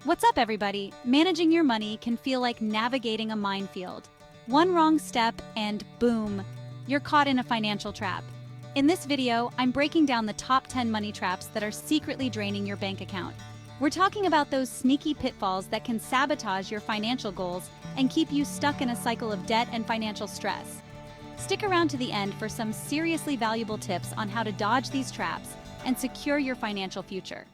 What's up, everybody? Managing your money can feel like navigating a minefield. One wrong step and boom, you're caught in a financial trap. In this video, I'm breaking down the top 10 money traps that are secretly draining your bank account. We're talking about those sneaky pitfalls that can sabotage your financial goals and keep you stuck in a cycle of debt and financial stress. Stick around to the end for some seriously valuable tips on how to dodge these traps and secure your financial future.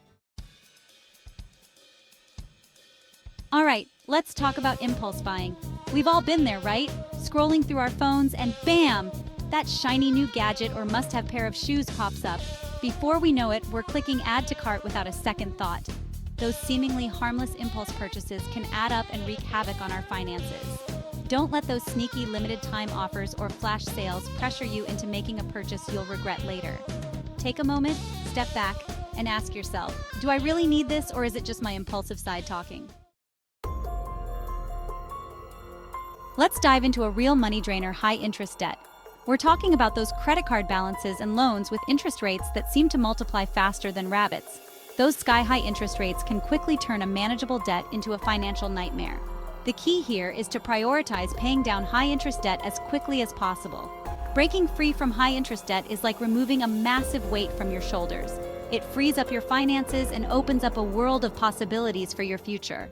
All right, let's talk about impulse buying. We've all been there, right? Scrolling through our phones and bam! That shiny new gadget or must-have pair of shoes pops up. Before we know it, we're clicking add to cart without a second thought. Those seemingly harmless impulse purchases can add up and wreak havoc on our finances. Don't let those sneaky limited-time offers or flash sales pressure you into making a purchase you'll regret later. Take a moment, step back, and ask yourself, do I really need this or is it just my impulsive side talking? Let's dive into a real money drainer, high-interest debt. We're talking about those credit card balances and loans with interest rates that seem to multiply faster than rabbits. Those sky-high interest rates can quickly turn a manageable debt into a financial nightmare. The key here is to prioritize paying down high-interest debt as quickly as possible. Breaking free from high-interest debt is like removing a massive weight from your shoulders. It frees up your finances and opens up a world of possibilities for your future.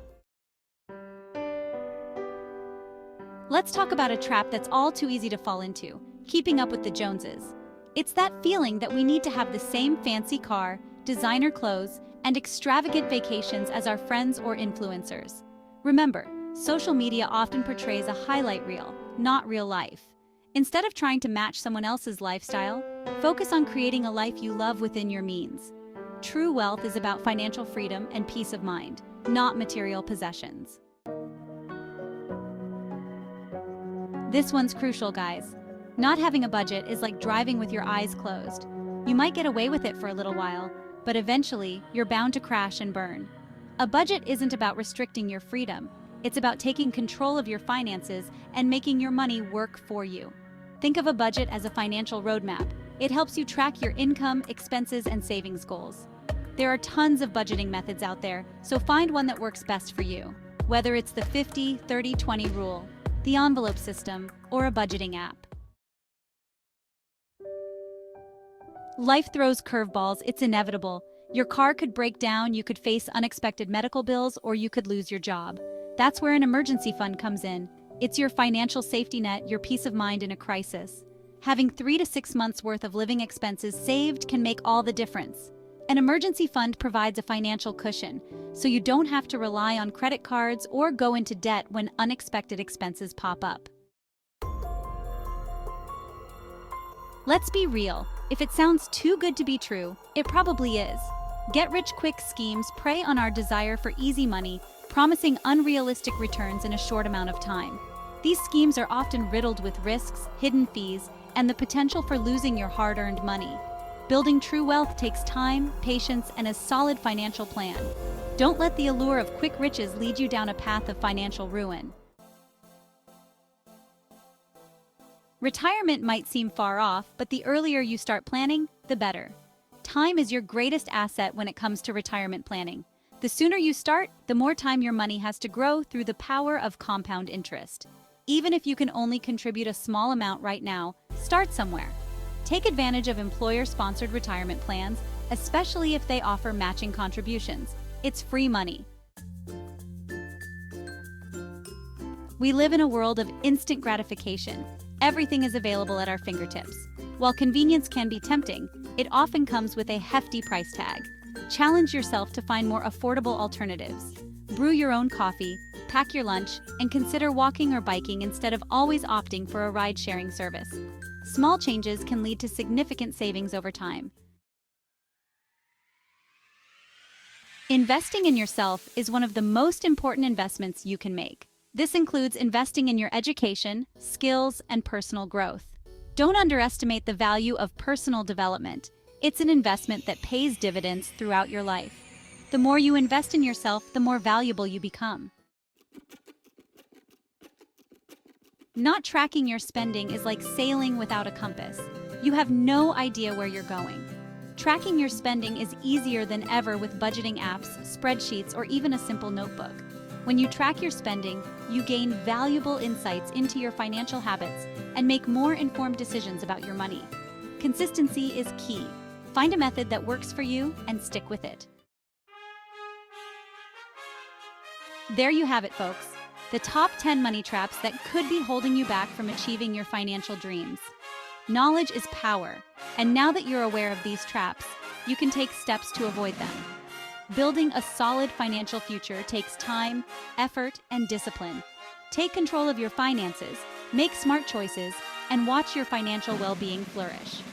Let's talk about a trap that's all too easy to fall into, keeping up with the Joneses. It's that feeling that we need to have the same fancy car, designer clothes, and extravagant vacations as our friends or influencers. Remember, social media often portrays a highlight reel, not real life. Instead of trying to match someone else's lifestyle, focus on creating a life you love within your means. True wealth is about financial freedom and peace of mind, not material possessions. This one's crucial, guys. Not having a budget is like driving with your eyes closed. You might get away with it for a little while, but eventually you're bound to crash and burn. A budget isn't about restricting your freedom. It's about taking control of your finances and making your money work for you. Think of a budget as a financial roadmap. It helps you track your income, expenses, and savings goals. There are tons of budgeting methods out there, so find one that works best for you. Whether it's the 50-30-20 rule, the envelope system, or a budgeting app. Life throws curveballs, it's inevitable. Your car could break down, you could face unexpected medical bills, or you could lose your job. That's where an emergency fund comes in. It's your financial safety net, your peace of mind in a crisis. Having 3 to 6 months worth of living expenses saved can make all the difference. An emergency fund provides a financial cushion, so you don't have to rely on credit cards or go into debt when unexpected expenses pop up. Let's be real. If it sounds too good to be true, it probably is. Get-rich-quick schemes prey on our desire for easy money, promising unrealistic returns in a short amount of time. These schemes are often riddled with risks, hidden fees, and the potential for losing your hard-earned money. Building true wealth takes time, patience, and a solid financial plan. Don't let the allure of quick riches lead you down a path of financial ruin. Retirement might seem far off, but the earlier you start planning, the better. Time is your greatest asset when it comes to retirement planning. The sooner you start, the more time your money has to grow through the power of compound interest. Even if you can only contribute a small amount right now, start somewhere. Take advantage of employer-sponsored retirement plans, especially if they offer matching contributions. It's free money. We live in a world of instant gratification. Everything is available at our fingertips. While convenience can be tempting, it often comes with a hefty price tag. Challenge yourself to find more affordable alternatives. Brew your own coffee, pack your lunch, and consider walking or biking instead of always opting for a ride-sharing service. Small changes can lead to significant savings over time. Investing in yourself is one of the most important investments you can make. This includes investing in your education, skills, and personal growth. Don't underestimate the value of personal development. It's an investment that pays dividends throughout your life. The more you invest in yourself, the more valuable you become. Not tracking your spending is like sailing without a compass. You have no idea where you're going. Tracking your spending is easier than ever with budgeting apps, spreadsheets, or even a simple notebook. When you track your spending, you gain valuable insights into your financial habits and make more informed decisions about your money. Consistency is key. Find a method that works for you and stick with it. There you have it, folks. The top 10 money traps that could be holding you back from achieving your financial dreams. Knowledge is power, and now that you're aware of these traps, you can take steps to avoid them. Building a solid financial future takes time, effort, and discipline. Take control of your finances, make smart choices, and watch your financial well-being flourish.